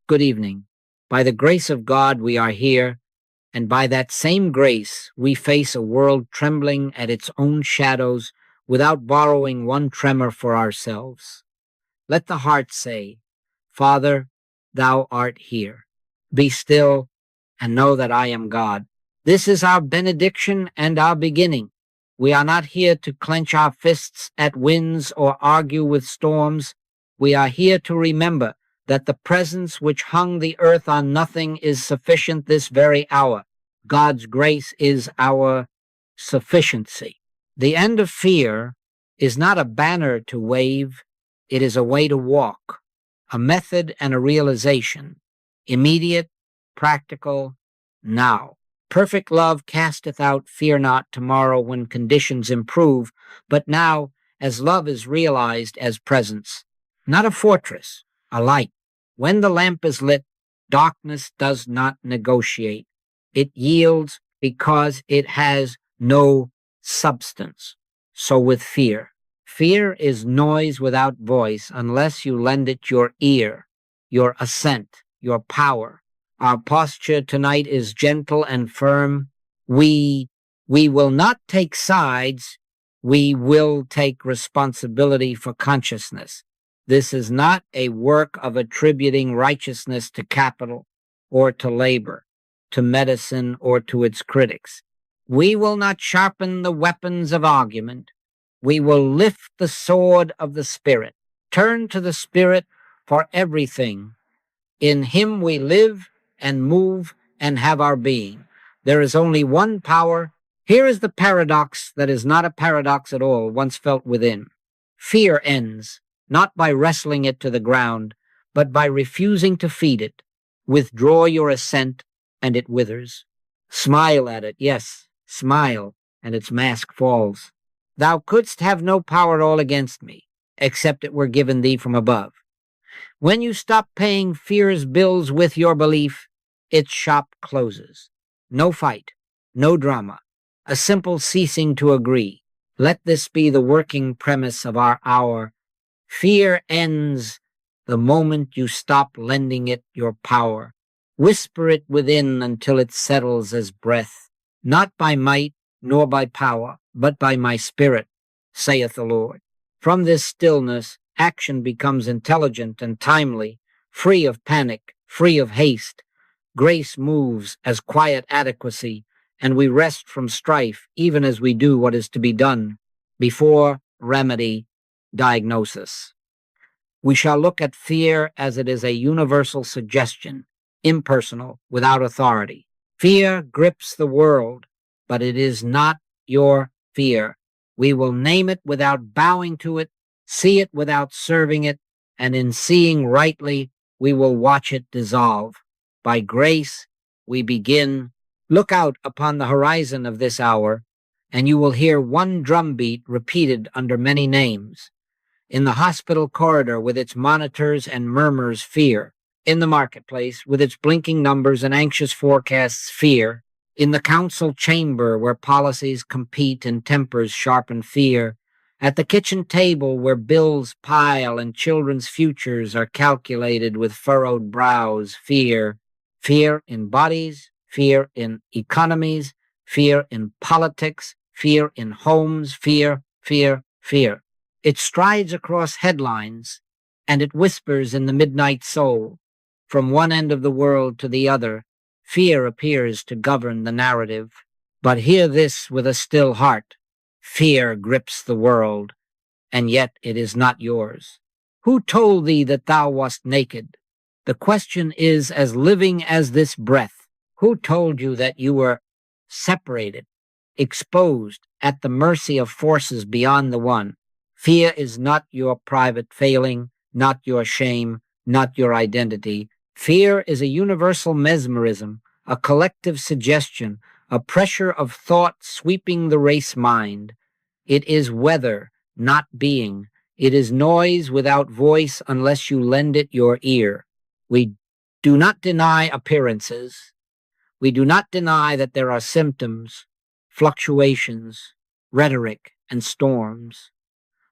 Good evening. By the grace of God, we are here, and by that same grace, we face a world trembling at its own shadows without borrowing one tremor for ourselves. Let the heart say, Father, thou art here. Be still and know that I am God. This is our benediction and our beginning. We are not here to clench our fists at winds or argue with storms. We are here to remember that the presence which hung the earth on nothing is sufficient this very hour. God's grace is our sufficiency. The end of fear is not a banner to wave. It is a way to walk, a method and a realization, immediate, practical, now. Perfect love casteth out fear not tomorrow when conditions improve, but now as love is realized as presence, not a fortress, a light. When the lamp is lit, darkness does not negotiate. It yields because it has no substance. So with fear. Fear is noise without voice unless you lend it your ear, your assent, your power. Our posture tonight is gentle and firm. We will not take sides. We will take responsibility for consciousness. This is not a work of attributing righteousness to capital or to labor, to medicine or to its critics. We will not sharpen the weapons of argument. We will lift the sword of the Spirit. Turn to the Spirit for everything. In Him we live and move and have our being. There is only one power. Here is the paradox that is not a paradox at all, once felt within. Fear ends, not by wrestling it to the ground, but by refusing to feed it. Withdraw your assent, and it withers. Smile at it, yes, smile, and its mask falls. Thou couldst have no power at all against me, except it were given thee from above. When you stop paying fear's bills with your belief, its shop closes. No fight, no drama, a simple ceasing to agree. Let this be the working premise of our hour. Fear ends the moment you stop lending it your power. Whisper it within until it settles as breath, not by might nor by power, but by my spirit, saith the Lord. From this stillness, action becomes intelligent and timely, free of panic, free of haste. Grace moves as quiet adequacy, and we rest from strife even as we do what is to be done before remedy, diagnosis. We shall look at fear as it is a universal suggestion, impersonal, without authority. Fear grips the world, but it is not your fear. We will name it without bowing to it, see it without serving it, and in seeing rightly, we will watch it dissolve. By grace, we begin. Look out upon the horizon of this hour, and you will hear one drumbeat repeated under many names. In the hospital corridor with its monitors and murmurs, fear. In the marketplace with its blinking numbers and anxious forecasts, fear. In the council chamber where policies compete and tempers sharpen fear. At the kitchen table where bills pile and children's futures are calculated with furrowed brows, fear. Fear in bodies, fear in economies, fear in politics, fear in homes, fear, fear, fear. It strides across headlines, and it whispers in the midnight soul. From one end of the world to the other, fear appears to govern the narrative. But hear this with a still heart. Fear grips the world, and yet it is not yours. Who told thee that thou wast naked? The question is as living as this breath. Who told you that you were separated, exposed, at the mercy of forces beyond the one? Fear is not your private failing, not your shame, not your identity. Fear is a universal mesmerism, a collective suggestion, a pressure of thought sweeping the race mind. It is weather, not being. It is noise without voice unless you lend it your ear. We do not deny appearances. We do not deny that there are symptoms, fluctuations, rhetoric, and storms.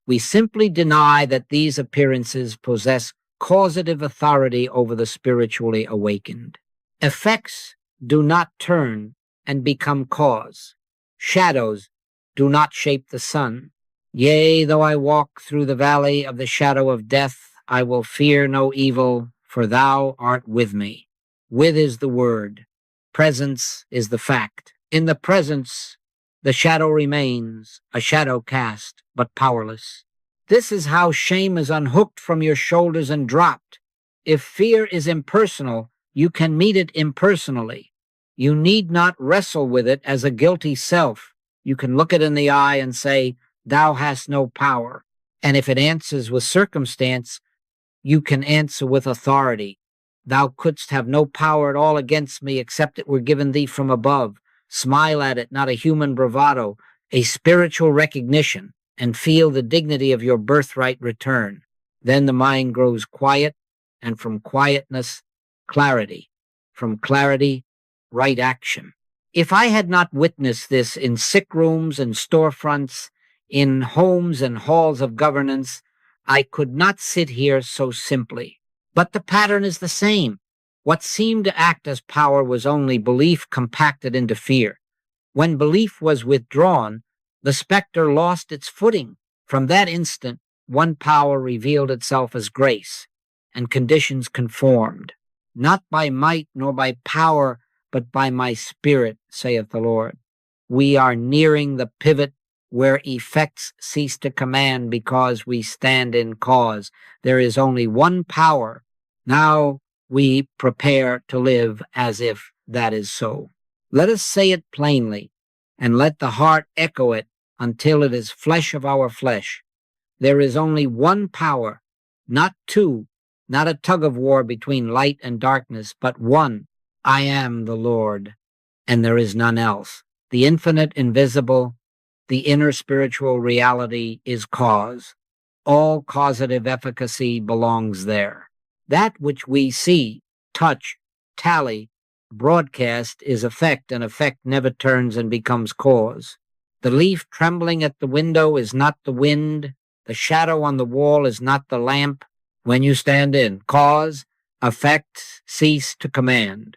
We simply deny that these appearances possess causative authority over the spiritually awakened. Effects do not turn and become cause. Shadows do not shape the sun. Yea, though I walk through the valley of the shadow of death, I will fear no evil, for thou art with me. With is the word. Presence is the fact. In the presence, the shadow remains, a shadow cast, but powerless. This is how shame is unhooked from your shoulders and dropped. If fear is impersonal, you can meet it impersonally. You need not wrestle with it as a guilty self. You can look it in the eye and say, thou hast no power. And if it answers with circumstance, you can answer with authority. Thou couldst have no power at all against me except it were given thee from above. Smile at it, not a human bravado, a spiritual recognition, and feel the dignity of your birthright return. Then the mind grows quiet, and from quietness, clarity. From clarity, right action. If I had not witnessed this in sick rooms and storefronts, in homes and halls of governance, I could not sit here so simply. But the pattern is the same. What seemed to act as power was only belief compacted into fear. When belief was withdrawn, the specter lost its footing. From that instant, one power revealed itself as grace, and conditions conformed. Not by might nor by power, but by my spirit, saith the Lord. We are nearing the pivot where effects cease to command because we stand in cause. There is only one power. Now we prepare to live as if that is so. Let us say it plainly, and let the heart echo it until it is flesh of our flesh. There is only one power, not two, not a tug of war between light and darkness, but one. I am the Lord, and there is none else. The infinite, invisible, the inner spiritual reality is cause. All causative efficacy belongs there. That which we see, touch, tally, broadcast is effect, and effect never turns and becomes cause. The leaf trembling at the window is not the wind. The shadow on the wall is not the lamp. When you stand in cause, effects cease to command.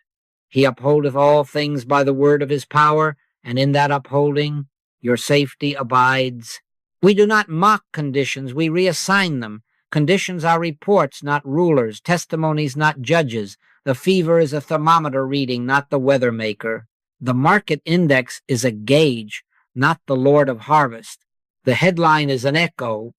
He upholdeth all things by the word of his power, and in that upholding your safety abides. We do not mock conditions, we reassign them. Conditions are reports, not rulers, testimonies, not judges. The fever is a thermometer reading, not the weather maker. The market index is a gauge, not the Lord of harvest. The headline is an echo,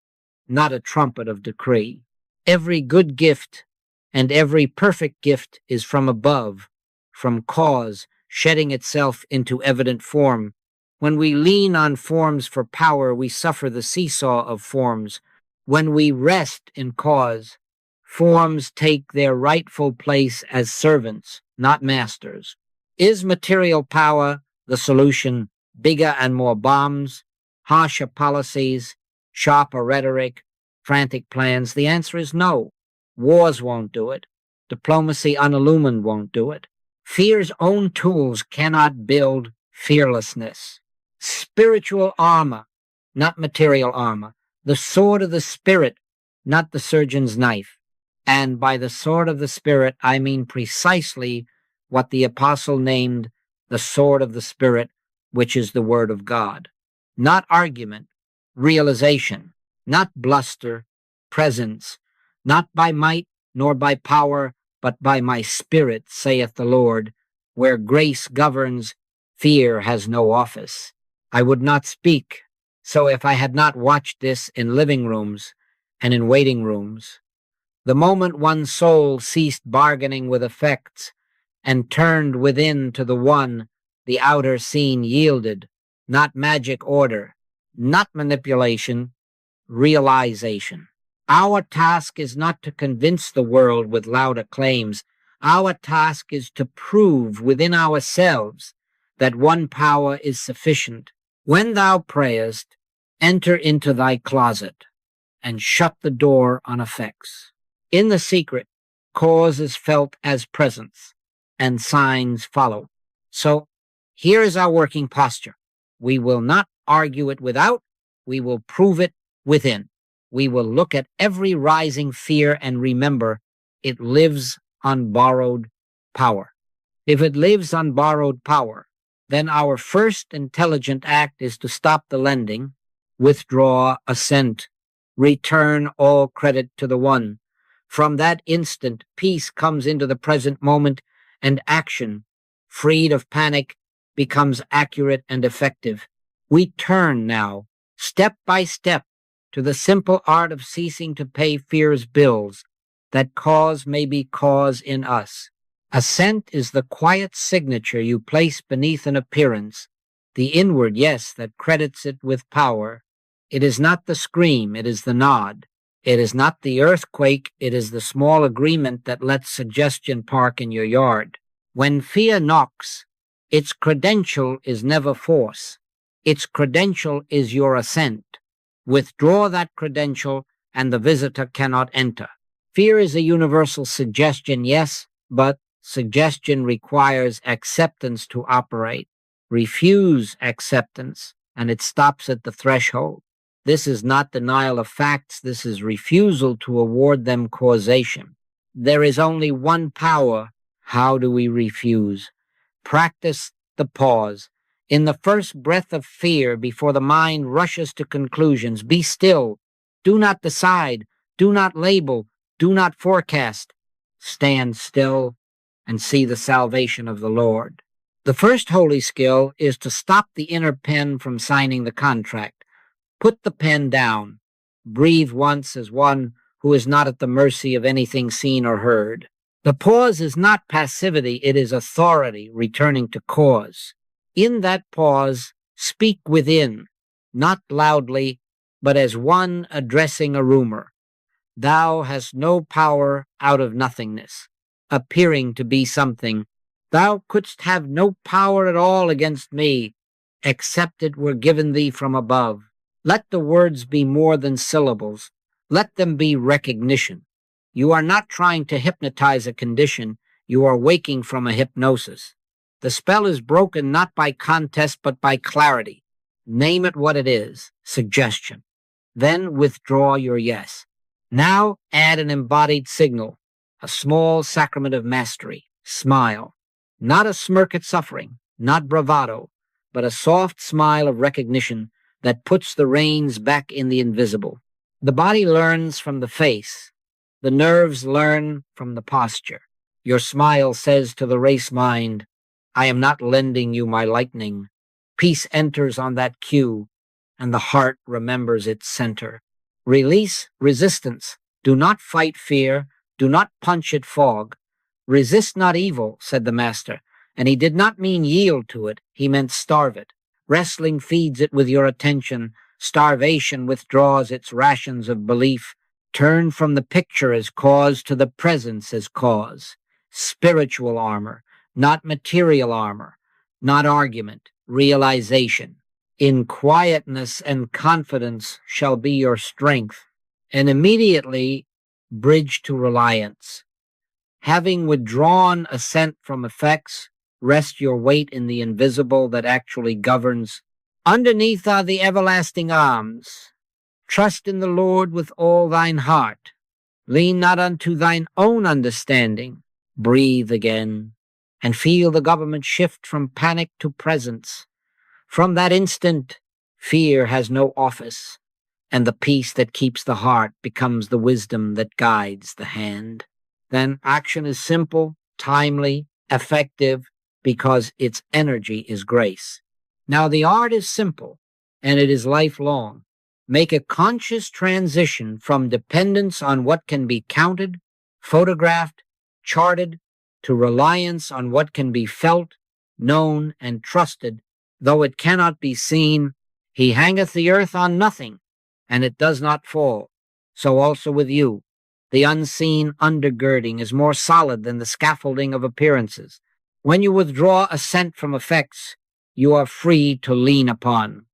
not a trumpet of decree. Every good gift and every perfect gift is from above, from cause, shedding itself into evident form. When we lean on forms for power, we suffer the seesaw of forms. When we rest in cause, forms take their rightful place as servants, not masters. Is material power the solution? Bigger and more bombs, harsher policies, sharper rhetoric, frantic plans? The answer is no. Wars won't do it. Diplomacy unillumined won't do it. Fear's own tools cannot build fearlessness. Spiritual armor, not material armor. The sword of the Spirit, not the surgeon's knife. And by the sword of the Spirit, I mean precisely what the apostle named the sword of the Spirit, which is the word of God. Not argument, realization, not bluster, presence, not by might nor by power, but by my Spirit, saith the Lord. Where grace governs, fear has no office. I would not speak, so if I had not watched this in living rooms and in waiting rooms. The moment one's soul ceased bargaining with effects and turned within to the one, the outer scene yielded, not magic order, not manipulation, realization. Our task is not to convince the world with louder claims. Our task is to prove within ourselves that one power is sufficient. When thou prayest, enter into thy closet and shut the door on effects. In the secret, cause is felt as presence, and signs follow. So here is our working posture. We will not argue it without, we will prove it within. we will look at every rising fear and remember it lives on borrowed power. If it lives on borrowed power, then our first intelligent act is to stop the lending, withdraw, assent, return all credit to the One. From that instant, peace comes into the present moment, and action, freed of panic, becomes accurate and effective. We turn now, step by step, to the simple art of ceasing to pay fear's bills, that cause may be cause in us. Assent is the quiet signature you place beneath an appearance, the inward yes that credits it with power. It is not the scream, it is the nod. It is not the earthquake, it is the small agreement that lets suggestion park in your yard. When fear knocks, its credential is never force. Its credential is your assent. Withdraw that credential, and the visitor cannot enter. Fear is a universal suggestion, yes, but suggestion requires acceptance to operate. Refuse acceptance, and it stops at the threshold. This is not denial of facts, this is refusal to award them causation. There is only one power. How do we refuse? Practice the pause. In the first breath of fear, before the mind rushes to conclusions, be still. Do not decide. Do not label. Do not forecast. Stand still and see the salvation of the Lord. The first holy skill is to stop the inner pen from signing the contract. Put the pen down. Breathe once as one who is not at the mercy of anything seen or heard. The pause is not passivity, it is authority returning to cause. In that pause, speak within, not loudly, but as one addressing a rumor. Thou hast no power out of nothingness, appearing to be something. Thou couldst have no power at all against me, except it were given thee from above. Let the words be more than syllables. Let them be recognition. You are not trying to hypnotize a condition. You are waking from a hypnosis. The spell is broken not by contest, but by clarity. Name it what it is, suggestion. Then withdraw your yes. Now add an embodied signal, a small sacrament of mastery. Smile. Not a smirk at suffering, not bravado, but a soft smile of recognition that puts the reins back in the invisible. The body learns from the face. The nerves learn from the posture. Your smile says to the race mind, I am not lending you my lightning. Peace enters on that cue, and the heart remembers its center. Release resistance. Do not fight fear. Do not punch at fog. Resist not evil, said the master, and he did not mean yield to it. He meant starve it. Wrestling feeds it with your attention. Starvation withdraws its rations of belief. Turn from the picture as cause to the presence as cause. Spiritual armor, not material armor, not argument, realization. In quietness and confidence shall be your strength, and immediately bridge to reliance. Having withdrawn assent from effects, rest your weight in the invisible that actually governs. Underneath are the everlasting arms. Trust in the Lord with all thine heart. Lean not unto thine own understanding. Breathe again, and feel the government shift from panic to presence. From that instant, fear has no office, and the peace that keeps the heart becomes the wisdom that guides the hand. Then action is simple, timely, effective, because its energy is grace. Now the art is simple, and it is lifelong. Make a conscious transition from dependence on what can be counted, photographed, charted, to reliance on what can be felt, known, and trusted, though it cannot be seen. He hangeth the earth on nothing, and it does not fall. So also with you. The unseen undergirding is more solid than the scaffolding of appearances. When you withdraw assent from effects, you are free to lean upon.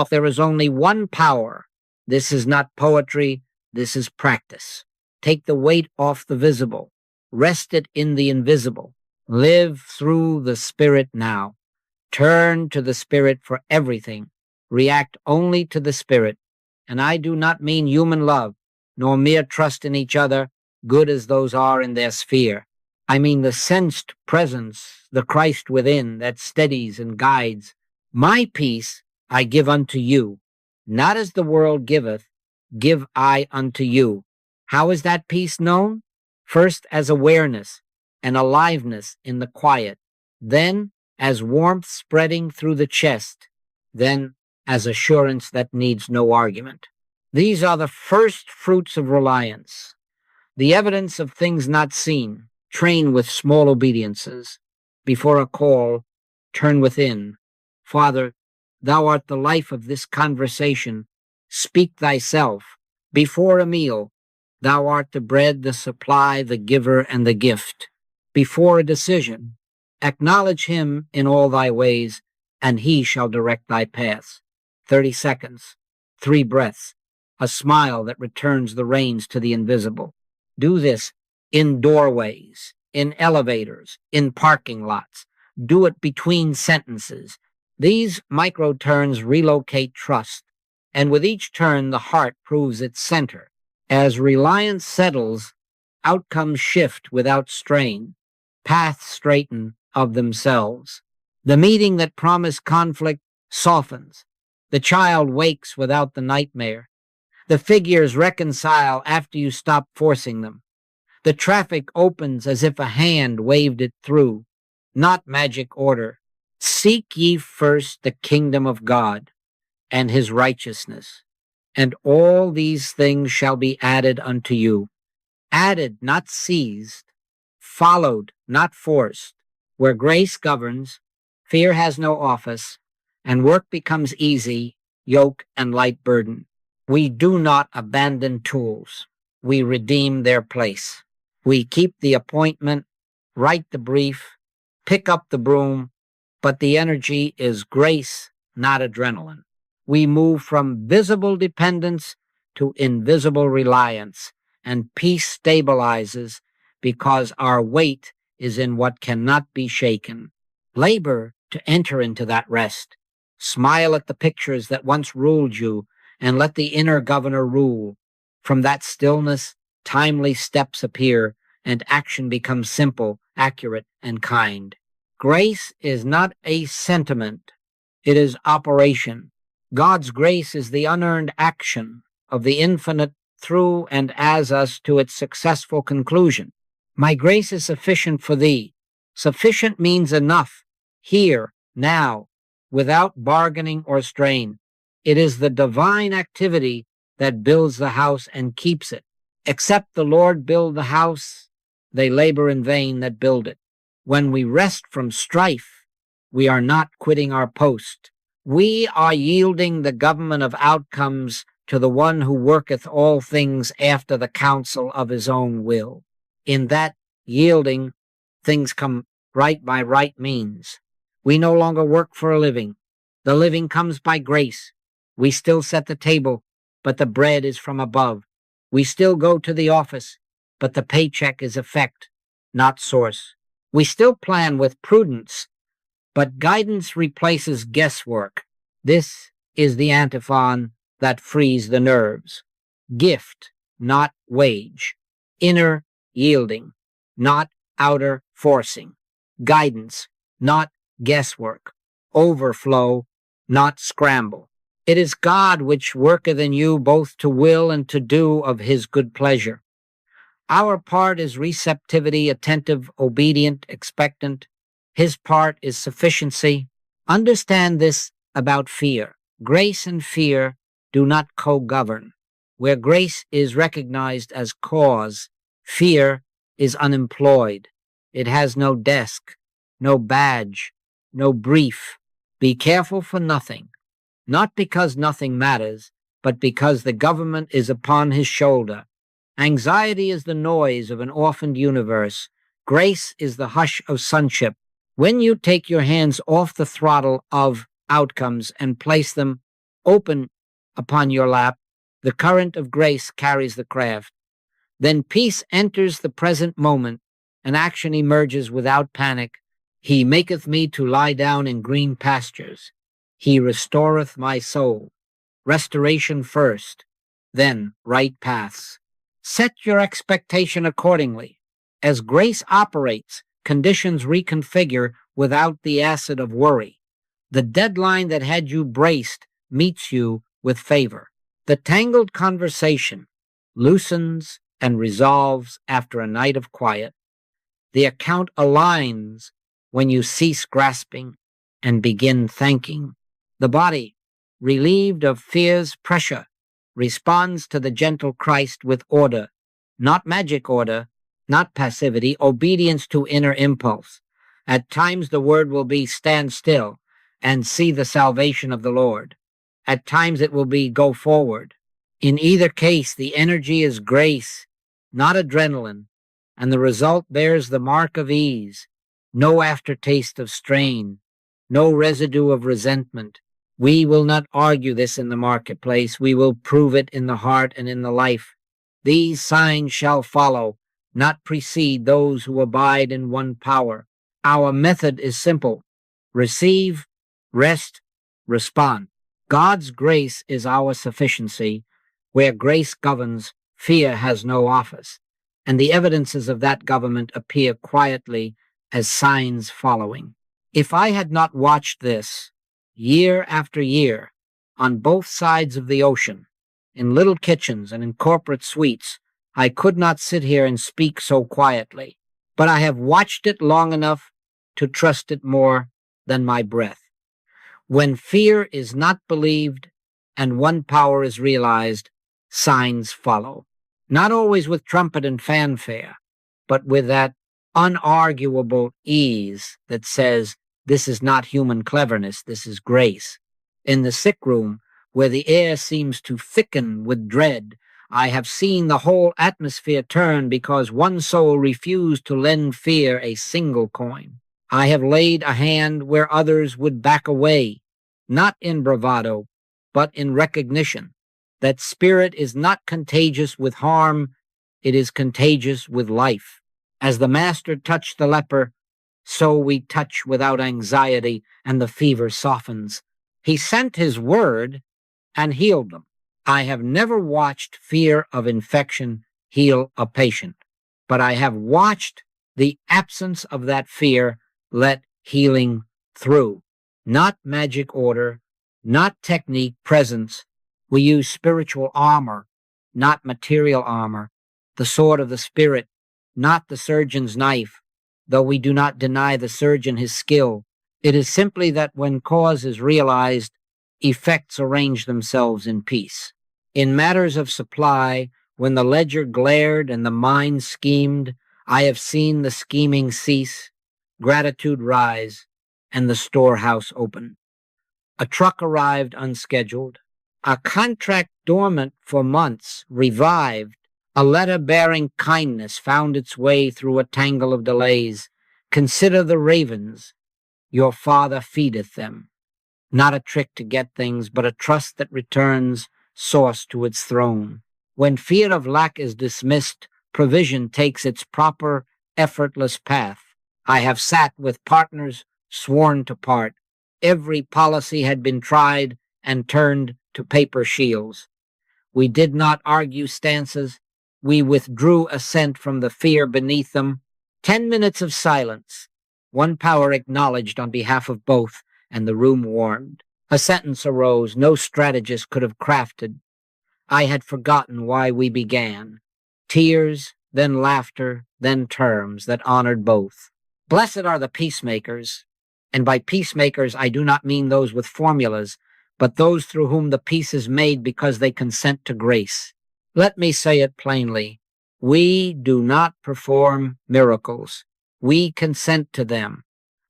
There is only one power. This is not poetry, this is practice. Take the weight off the visible. Rest it in the invisible. Live through the Spirit now. Turn to the Spirit for everything. React only to the Spirit. And I do not mean human love, nor mere trust in each other, good as those are in their sphere. I mean the sensed presence, the Christ within that steadies and guides. My peace I give unto you, not as the world giveth, give I unto you. How is that peace known? First as awareness and aliveness in the quiet, then as warmth spreading through the chest, then as assurance that needs no argument. These are the first fruits of reliance, the evidence of things not seen. Train with small obediences. Before a call, turn within. Father, thou art the life of this conversation. Speak thyself. Before a meal, thou art the bread, the supply, the giver, and the gift. Before a decision, acknowledge him in all thy ways, and he shall direct thy paths. 30 seconds, 3 breaths, a smile that returns the reins to the invisible. Do this in doorways, in elevators, in parking lots. Do it between sentences. These micro-turns relocate trust, and with each turn the heart proves its center. As reliance settles, outcomes shift without strain. Paths straighten of themselves. The meeting that promised conflict softens. The child wakes without the nightmare. The figures reconcile after you stop forcing them. The traffic opens as if a hand waved it through. Not magic order. Seek ye first the kingdom of God and his righteousness, and all these things shall be added unto you. Added, not seized. Followed, not forced. Where grace governs, fear has no office, and work becomes easy, yoke and light burden. We do not abandon tools. We redeem their place. We keep the appointment, write the brief, pick up the broom, but the energy is grace, not adrenaline. We move from visible dependence to invisible reliance, and peace stabilizes because our weight is in what cannot be shaken. Labor to enter into that rest. Smile at the pictures that once ruled you, and let the inner governor rule. From that stillness, timely steps appear, and action becomes simple, accurate, and kind. Grace is not a sentiment. It is operation. God's grace is the unearned action of the infinite through and as us to its successful conclusion. My grace is sufficient for thee. Sufficient means enough, here, now, without bargaining or strain. It is the divine activity that builds the house and keeps it. Except the Lord build the house, they labor in vain that build it. When we rest from strife, we are not quitting our post. We are yielding the government of outcomes to the one who worketh all things after the counsel of his own will. In that yielding, things come right by right means. We no longer work for a living. The living comes by grace. We still set the table, but the bread is from above. We still go to the office, but the paycheck is effect, not source. We still plan with prudence, but guidance replaces guesswork. This is the antiphon that frees the nerves. Gift, not wage. Inner yielding, not outer forcing. Guidance, not guesswork. Overflow, not scramble. It is God which worketh in you both to will and to do of his good pleasure. Our part is receptivity, attentive, obedient, expectant. His part is sufficiency. Understand this about fear. Grace and fear do not co-govern. Where grace is recognized as cause, fear is unemployed. It has no desk, no badge, no brief. Be careful for nothing. Not because nothing matters, but because the government is upon his shoulder. Anxiety is the noise of an orphaned universe. Grace is the hush of sonship. When you take your hands off the throttle of outcomes and place them open upon your lap, the current of grace carries the craft. Then peace enters the present moment, and action emerges without panic. He maketh me to lie down in green pastures. He restoreth my soul. restoration first, then right paths. Set your expectation accordingly. As grace operates, conditions reconfigure without the acid of worry. The deadline that had you braced meets you with favor. The tangled conversation loosens and resolves after a night of quiet. The account aligns when you cease grasping and begin thanking. The body, relieved of fear's pressure, responds to the gentle Christ with order, not magic order, not passivity, obedience to inner impulse. At times the word will be stand still and see the salvation of the Lord. At times it will be go forward. In either case, the energy is grace, not adrenaline, and the result bears the mark of ease. No aftertaste of strain, no residue of resentment. We will not argue this in the marketplace. We will prove it in the heart and in the life. These signs shall follow, not precede those who abide in one power. Our method is simple. Receive, rest, respond. God's grace is our sufficiency. Where grace governs, fear has no office, and the evidences of that government appear quietly as signs following. If I had not watched this, year after year, on both sides of the ocean, in little kitchens and in corporate suites, I could not sit here and speak so quietly. But I have watched it long enough to trust it more than my breath. When fear is not believed and one power is realized, signs follow. Not always with trumpet and fanfare, but with that unarguable ease that says, this is not human cleverness, this is grace. In the sick room, where the air seems to thicken with dread, I have seen the whole atmosphere turn because one soul refused to lend fear a single coin. I have laid a hand where others would back away, not in bravado, but in recognition that spirit is not contagious with harm, it is contagious with life. As the Master touched the leper, so we touch without anxiety, and the fever softens. He sent his word and healed them. I have never watched fear of infection heal a patient, but I have watched the absence of that fear let healing through. Not magic order, not technique, presence. We use spiritual armor, not material armor, the sword of the Spirit, not the surgeon's knife, though we do not deny the surgeon his skill. It is simply that when cause is realized, effects arrange themselves in peace. In matters of supply, when the ledger glared and the mind schemed, I have seen the scheming cease, gratitude rise, and the storehouse open. A truck arrived unscheduled. A contract dormant for months revived. A letter bearing kindness found its way through a tangle of delays. Consider the ravens. Your Father feedeth them. Not a trick to get things, but a trust that returns source to its throne. When fear of lack is dismissed, provision takes its proper, effortless path. I have sat with partners sworn to part. Every policy had been tried and turned to paper shields. We did not argue stances. We withdrew assent from the fear beneath them. 10 minutes of silence. One power acknowledged on behalf of both, and the room warmed. A sentence arose no strategist could have crafted. I had forgotten why we began. Tears, then laughter, then terms that honored both. Blessed are the peacemakers, and by peacemakers I do not mean those with formulas, but those through whom the peace is made because they consent to grace. Let me say it plainly. We do not perform miracles. We consent to them.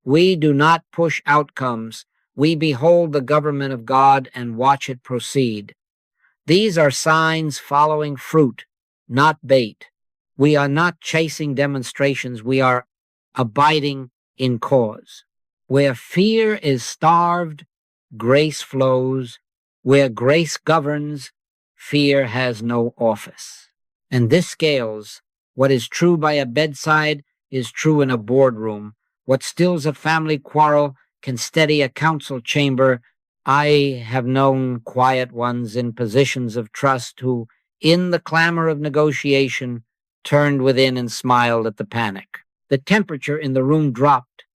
We do not push outcomes. We behold the government of God and watch it proceed. These are signs following fruit, not bait. We are not chasing demonstrations. We are abiding in cause. Where fear is starved, grace flows. Where grace governs, fear has no office. And this scales. What is true by a bedside is true in a boardroom. What stills a family quarrel can steady a council chamber I have known quiet ones in positions of trust who, in the clamor of negotiation, turned within and smiled at the panic. The temperature in the room dropped.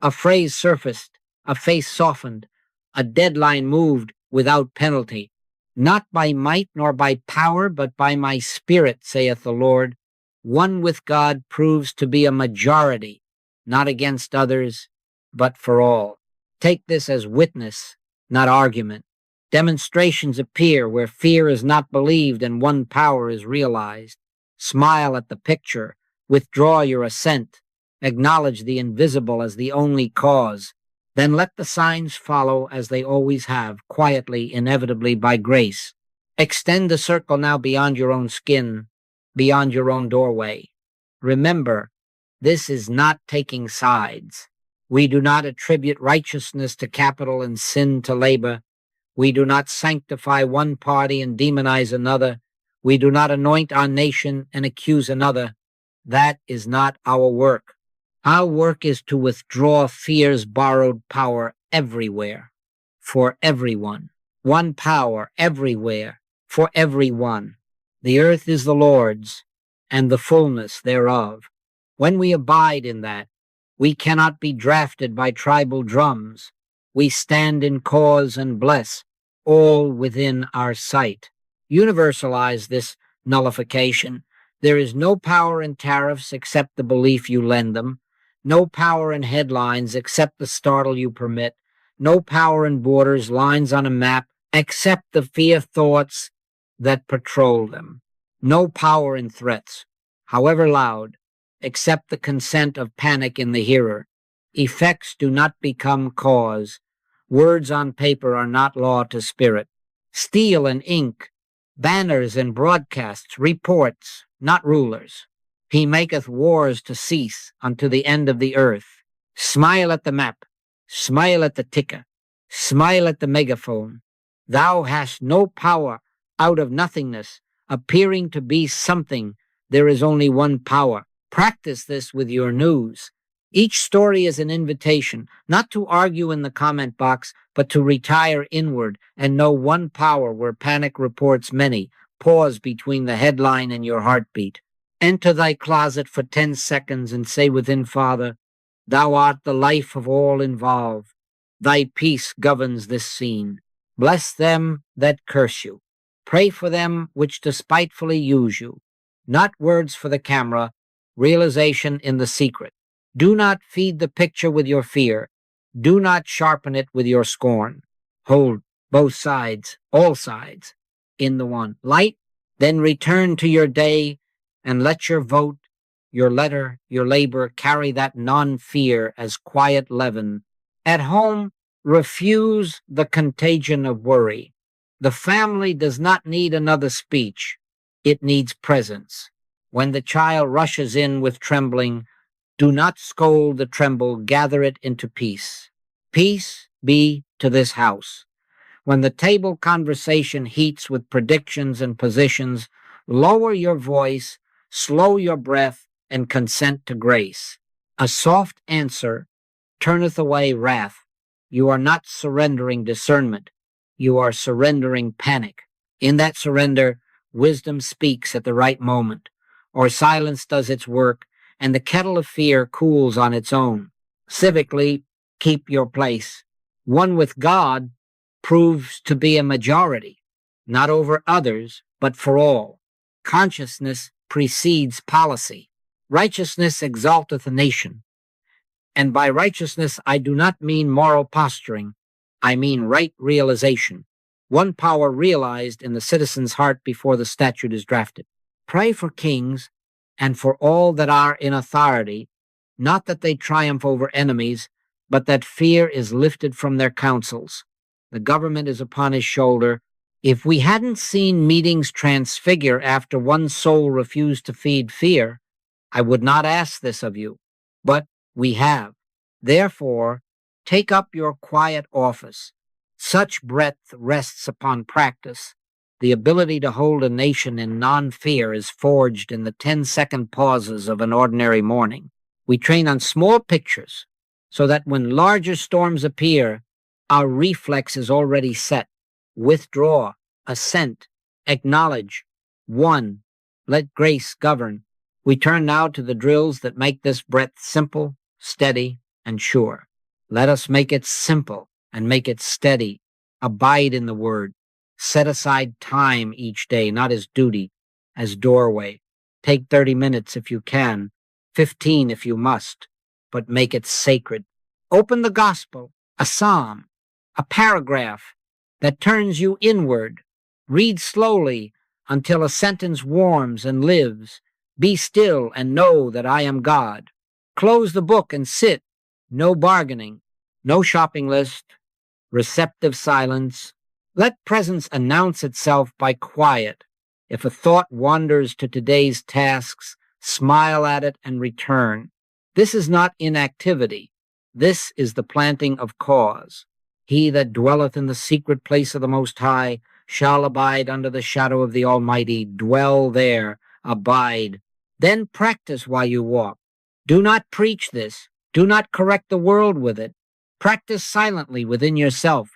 A phrase surfaced, a face softened, a deadline moved without penalty. Not by might nor by power, but by my spirit, saith the Lord. One with God proves to be a majority, not against others, but for all. Take this as witness, not argument. Demonstrations appear where fear is not believed and one power is realized. Smile at the picture, withdraw your assent, acknowledge the invisible as the only cause. Then let the signs follow as they always have, quietly, inevitably, by grace. Extend the circle now beyond your own skin, beyond your own doorway. Remember, this is not taking sides. We do not attribute righteousness to capital and sin to labor. We do not sanctify one party and demonize another. We do not anoint our nation and accuse another. That is not our work. Our work is to withdraw fear's borrowed power everywhere, for everyone. One power everywhere, for everyone. The earth is the Lord's, and the fullness thereof. When we abide in that, we cannot be drafted by tribal drums. We stand in cause and bless, all within our sight. Universalize this nullification. There is no power in tariffs except the belief you lend them. No power in headlines except the startle you permit. No power in borders, lines on a map, except the fear thoughts that patrol them. No power in threats, however loud, except the consent of panic in the hearer. Effects do not become cause. Words on paper are not law to spirit. Steel and ink, banners and broadcasts, reports, not rulers. He maketh wars to cease unto the end of the earth. Smile at the map, smile at the ticker, smile at the megaphone. Thou hast no power out of nothingness, appearing to be something. There is only one power. Practice this with your news. Each story is an invitation, not to argue in the comment box, but to retire inward and know one power where panic reports many. Pause between the headline and your heartbeat. Enter thy closet for 10 seconds and say within, Father, thou art the life of all involved. Thy peace governs this scene. Bless them that curse you. Pray for them which despitefully use you. Not words for the camera, realization in the secret. Do not feed the picture with your fear. Do not sharpen it with your scorn. Hold both sides, all sides, in the one. Light, then return to your day and let your vote, your letter, your labor carry that non-fear as quiet leaven. At home, refuse the contagion of worry. The family does not need another speech. It needs presence. When the child rushes in with trembling, do not scold the tremble, gather it into peace. Peace be to this house. When the table conversation heats with predictions and positions, lower your voice, slow your breath, and consent to grace. A soft answer turneth away wrath. You are not surrendering discernment. You are surrendering panic. In that surrender, wisdom speaks at the right moment, or silence does its work, and the kettle of fear cools on its own. Civically, keep your place. One with God proves to be a majority, not over others, but for all. Consciousness precedes policy. Righteousness exalteth a nation. And by righteousness, I do not mean moral posturing. I mean right realization. One power realized in the citizen's heart before the statute is drafted. Pray for kings and for all that are in authority, not that they triumph over enemies, but that fear is lifted from their councils. The government is upon his shoulder. If we hadn't seen meetings transfigure after one soul refused to feed fear, I would not ask this of you, but we have. Therefore, take up your quiet office. Such breadth rests upon practice. The ability to hold a nation in non-fear is forged in the 10-second pauses of an ordinary morning. We train on small pictures so that when larger storms appear, Our reflex is already set. Withdraw, assent, acknowledge. 1. Let grace govern. We turn now to the drills that make this breath simple, steady, and sure. Let us make it simple and make it steady. Abide in the word. Set aside time each day, not as duty, as doorway. Take 30 minutes if you can, 15 if you must, but make it sacred. Open the gospel, a psalm, a paragraph that turns you inward. Read slowly until a sentence warms and lives. Be still and know that I am God. Close the book and sit. No bargaining, no shopping list, receptive silence. Let presence announce itself by quiet. If a thought wanders to today's tasks, smile at it and return. This is not inactivity. This is the planting of cause. He that dwelleth in the secret place of the Most High shall abide under the shadow of the Almighty. Dwell there, abide. Then practice while you walk. Do not preach this. Do not correct the world with it. Practice silently within yourself,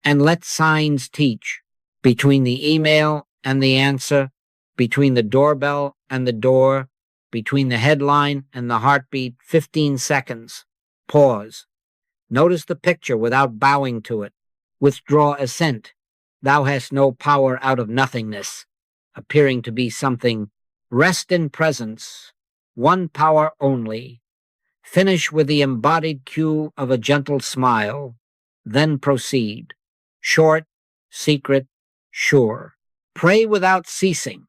and let signs teach. Between the email and the answer, between the doorbell and the door, between the headline and the heartbeat, 15 seconds. Pause. Notice the picture without bowing to it. Withdraw assent. Thou hast no power out of nothingness, appearing to be something. Rest in presence. One power only. Finish with the embodied cue of a gentle smile. Then proceed. Short, secret, sure. Pray without ceasing,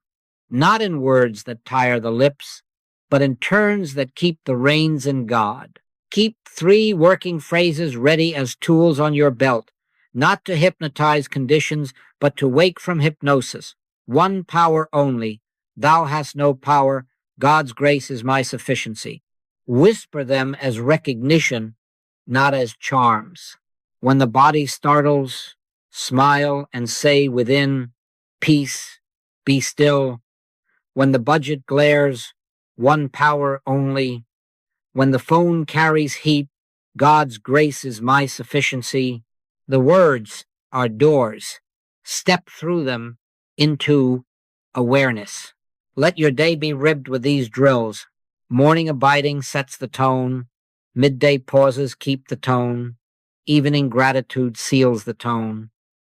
not in words that tire the lips, but in turns that keep the reins in God. Keep 3 working phrases ready as tools on your belt, not to hypnotize conditions, but to wake from hypnosis. One power only. Thou hast no power. God's grace is my sufficiency. Whisper them as recognition, not as charms. When the body startles, smile and say within, peace, be still. When the budget glares, one power only. When the phone carries heat, God's grace is my sufficiency. The words are doors. Step through them into awareness. Let your day be ribbed with these drills. Morning abiding sets the tone. Midday pauses keep the tone. Evening gratitude seals the tone.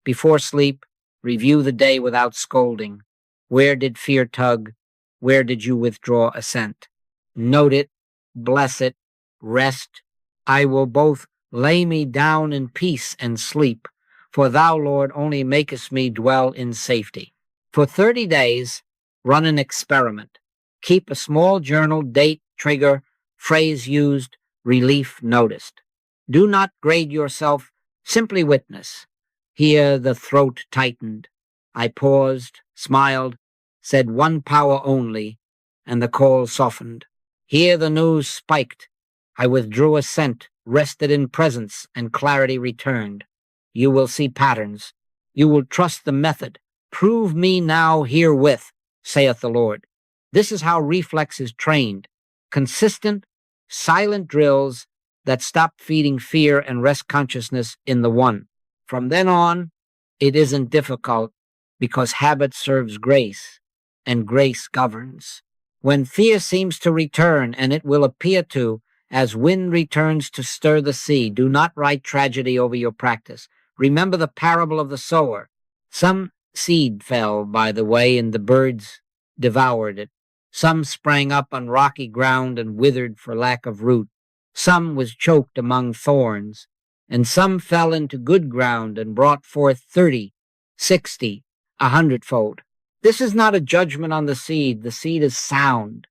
Before sleep, review the day without scolding. Where did fear tug? Where did you withdraw assent? Note it, bless it, rest. I will both lay me down in peace and sleep, for thou, Lord, only makest me dwell in safety. For 30 days, run an experiment. Keep a small journal, date, trigger, phrase used, relief noticed. Do not grade yourself, simply witness. Here the throat tightened. I paused, smiled, said one power only, and the call softened. Here the news spiked. I withdrew assent, rested in presence, and clarity returned. You will see patterns. You will trust the method. Prove me now herewith, saith the Lord. This is how reflex is trained. Consistent, silent drills that stop feeding fear and rest consciousness in the one. From then on, it isn't difficult because habit serves grace, and grace governs. When fear seems to return, and it will appear to, as wind returns to stir the sea, do not write tragedy over your practice. Remember the parable of the sower. Some seed fell by the way, and the birds devoured it. Some sprang up on rocky ground and withered for lack of root. Some was choked among thorns, and some fell into good ground and brought forth 30, 60, 100-fold. This is not a judgment on the seed. The seed is sound.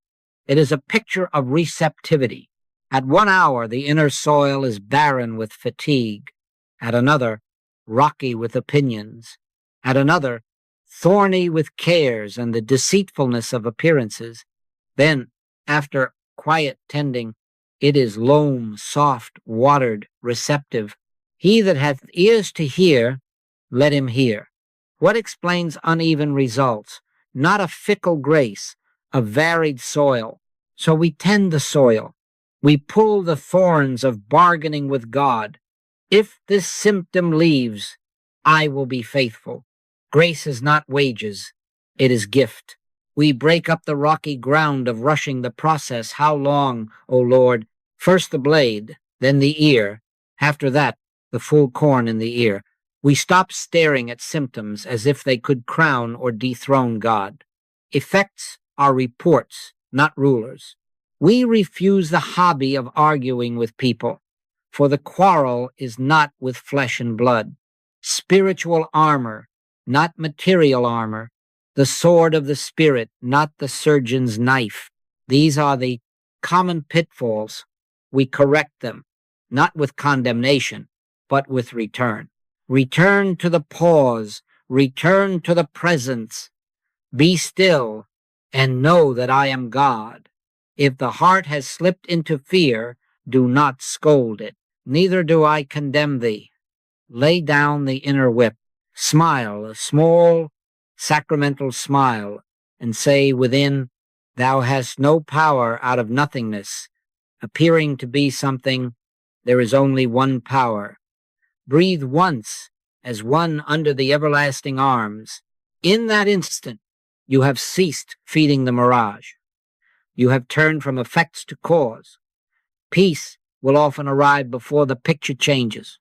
It is a picture of receptivity. At 1 hour, the inner soil is barren with fatigue. At another, rocky with opinions. At another, thorny with cares and the deceitfulness of appearances. Then, after quiet tending, it is loam, soft, watered, receptive. He that hath ears to hear, let him hear. What explains uneven results? Not a fickle grace, a varied soil. So we tend the soil. We pull the thorns of bargaining with God. If this symptom leaves, I will be faithful. Grace is not wages, it is gift. We break up the rocky ground of rushing the process. How long, O Lord? First the blade, then the ear. After that, the full corn in the ear. We stop staring at symptoms as if they could crown or dethrone God. Effects are reports, not rulers. We refuse the hobby of arguing with people, for the quarrel is not with flesh and blood. Spiritual armor, not material armor. The sword of the Spirit, not the surgeon's knife. These are the common pitfalls. We correct them, not with condemnation, but with return. Return to the pause. Return to the presence. Be still and know that I am God. If the heart has slipped into fear, do not scold it. Neither do I condemn thee. Lay down the inner whip. Smile, a small sacramental smile, and say within, thou hast no power out of nothingness. Appearing to be something, there is only one power. Breathe once as one under the everlasting arms. In that instant, you have ceased feeding the mirage. You have turned from effects to cause. Peace will often arrive before the picture changes.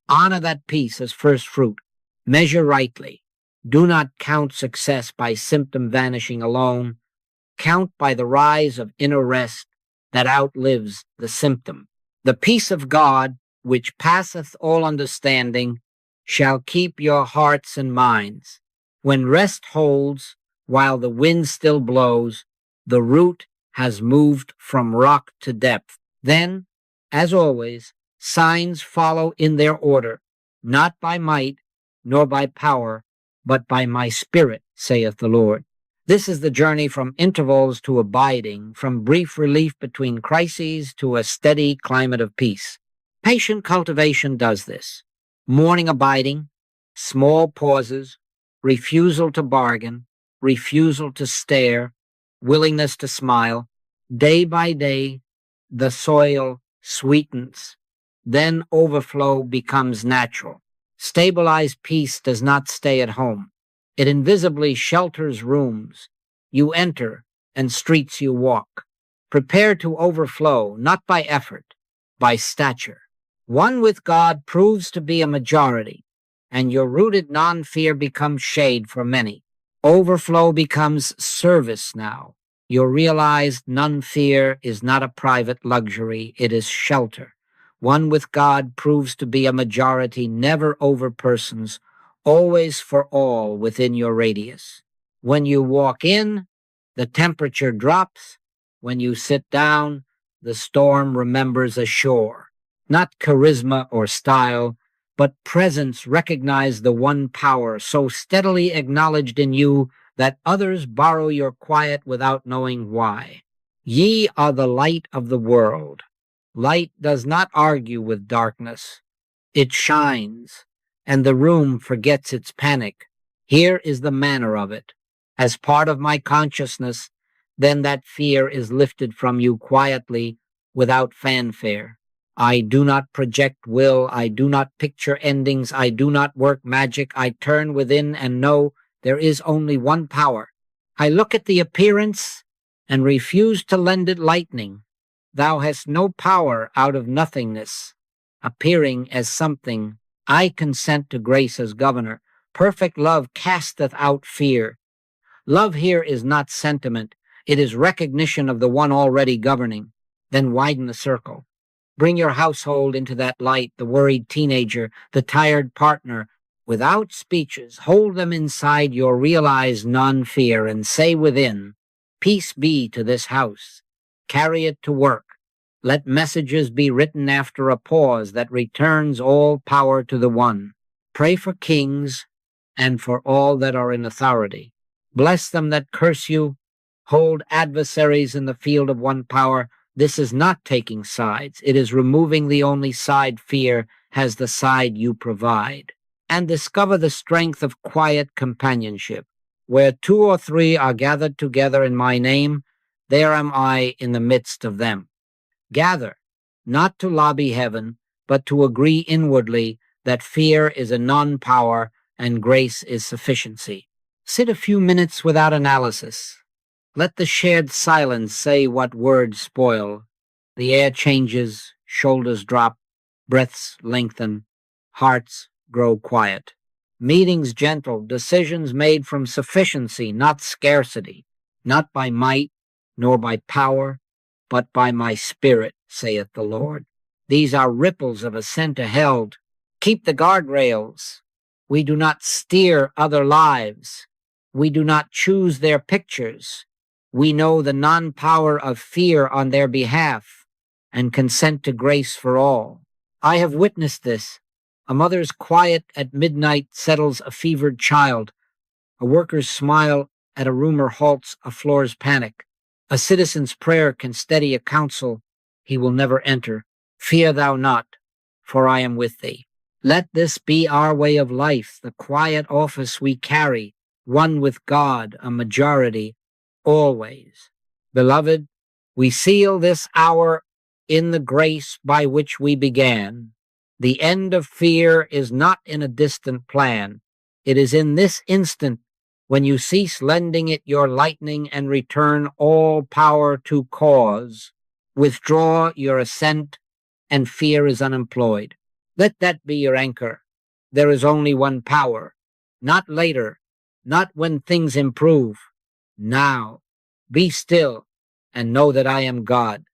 Honor that peace as first fruit. Measure rightly. Do not count success by symptom vanishing alone. Count by the rise of inner rest that outlives the symptom. The peace of God, which passeth all understanding, shall keep your hearts and minds. When rest holds, while the wind still blows, the root has moved from rock to depth. Then, as always, signs follow in their order, not by might, nor by power, but by my Spirit, saith the Lord. This is the journey from intervals to abiding, from brief relief between crises to a steady climate of peace. Patient cultivation does this. Morning abiding, small pauses, refusal to bargain, refusal to stare, willingness to smile. Day by day, the soil sweetens. Then overflow becomes natural. Stabilized peace does not stay at home. It invisibly shelters rooms you enter and streets you walk. Prepare to overflow, not by effort, by stature. One with God proves to be a majority, and your rooted non-fear becomes shade for many. Overflow becomes service now. You realize non-fear is not a private luxury, it is shelter. One with God proves to be a majority, never over persons, always for all within your radius. When you walk in, the temperature drops. When you sit down, the storm remembers a shore. Not charisma or style, but presence recognize the one power so steadily acknowledged in you that others borrow your quiet without knowing why. Ye are the light of the world. Light does not argue with darkness. It shines, and the room forgets its panic. Here is the manner of it. As part of my consciousness, then that fear is lifted from you quietly, without fanfare. I do not project will, I do not picture endings, I do not work magic, I turn within and know there is only one power. I look at the appearance and refuse to lend it lightning. Thou hast no power out of nothingness, appearing as something. I consent to grace as governor. Perfect love casteth out fear. Love here is not sentiment. It is recognition of the one already governing. Then widen the circle. Bring your household into that light, the worried teenager, the tired partner. Without speeches, hold them inside your realized non-fear and say within, peace be to this house. Carry it to work. Let messages be written after a pause that returns all power to the one. Pray for kings and for all that are in authority. Bless them that curse you. Hold adversaries in the field of one power. This is not taking sides. It is removing the only side fear has the side you provide. And discover the strength of quiet companionship. Where two or three are gathered together in my name, there am I in the midst of them. Gather, not to lobby heaven, but to agree inwardly that fear is a non-power and grace is sufficiency. Sit a few minutes without analysis. Let the shared silence say what words spoil. The air changes, shoulders drop, breaths lengthen, hearts grow quiet. Meetings gentle, decisions made from sufficiency, not scarcity, not by might nor by power, but by my spirit, saith the Lord. These are ripples of a center held. Keep the guardrails. We do not steer other lives. We do not choose their pictures. We know the non-power of fear on their behalf and consent to grace for all. I have witnessed this. A mother's quiet at midnight settles a fevered child. A worker's smile at a rumor halts a floor's panic. A citizen's prayer can steady a council he will never enter. Fear thou not, for I am with thee. Let this be our way of life, the quiet office we carry, one with God, a majority, always. Beloved, we seal this hour in the grace by which we began. The end of fear is not in a distant plan. It is in this instant when you cease lending it your lightning and return all power to cause. Withdraw your assent, and fear is unemployed. Let that be your anchor. There is only one power, not later, not when things improve. Now, be still and know that I am God.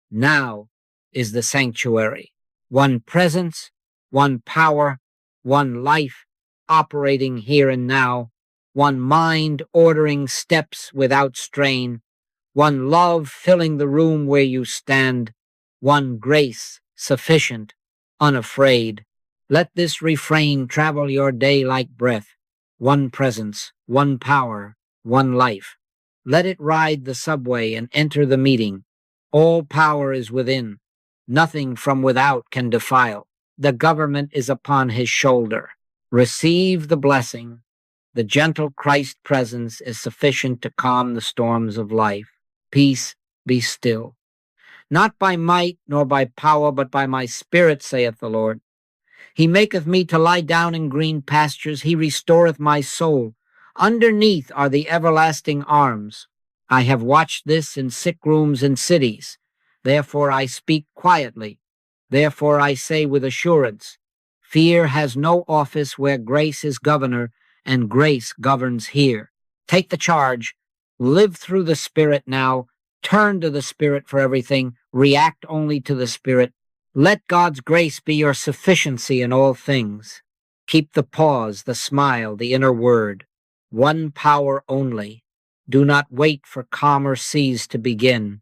Now is the sanctuary. One presence, one power, one life operating here and now, one mind ordering steps without strain, one love filling the room where you stand, one grace sufficient, unafraid. Let this refrain travel your day like breath, one presence, one power, one life. Let it ride the subway and enter the meeting. All power is within. Nothing from without can defile. The government is upon his shoulder. Receive the blessing. The gentle Christ presence is sufficient to calm the storms of life. Peace, be still. Not by might nor by power, but by my spirit, saith the Lord. He maketh me to lie down in green pastures. He restoreth my soul. Underneath are the everlasting arms. I have watched this in sick rooms and cities. Therefore I speak quietly. Therefore I say with assurance, fear has no office where grace is governor, and grace governs here. Take the charge. Live through the Spirit now. Turn to the Spirit for everything. React only to the Spirit. Let God's grace be your sufficiency in all things. Keep the pause, the smile, the inner word. One power only. Do not wait for calmer seas to begin.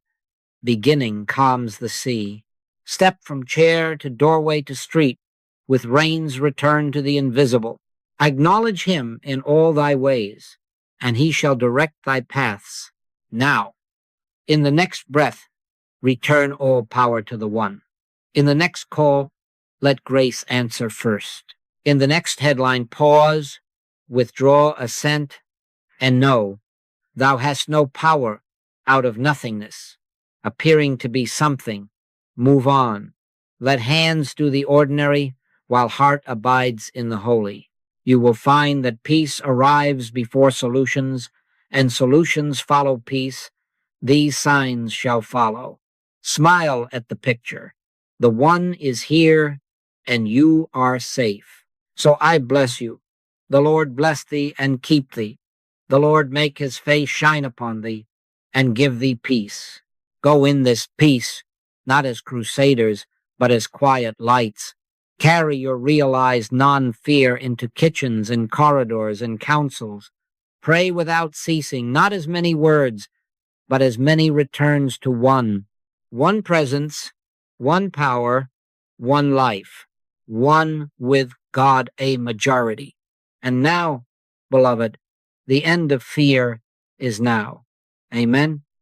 Beginning calms the sea. Step from chair to doorway to street, with reins return to the invisible. Acknowledge him in all thy ways, and he shall direct thy paths. Now, in the next breath, return all power to the one. In the next call, let grace answer first. In the next headline, pause, withdraw assent, and know thou hast no power out of nothingness, appearing to be something. Move on. Let hands do the ordinary, while heart abides in the holy. You will find that peace arrives before solutions, and solutions follow peace. These signs shall follow. Smile at the picture. The one is here, and you are safe. So I bless you. The Lord bless thee and keep thee. The Lord make his face shine upon thee, and give thee peace. Go in this peace, not as crusaders, but as quiet lights. Carry your realized non-fear into kitchens and corridors and councils. Pray without ceasing, not as many words, but as many returns to one. One presence, one power, one life, one with God a majority. And now, beloved, the end of fear is now. Amen.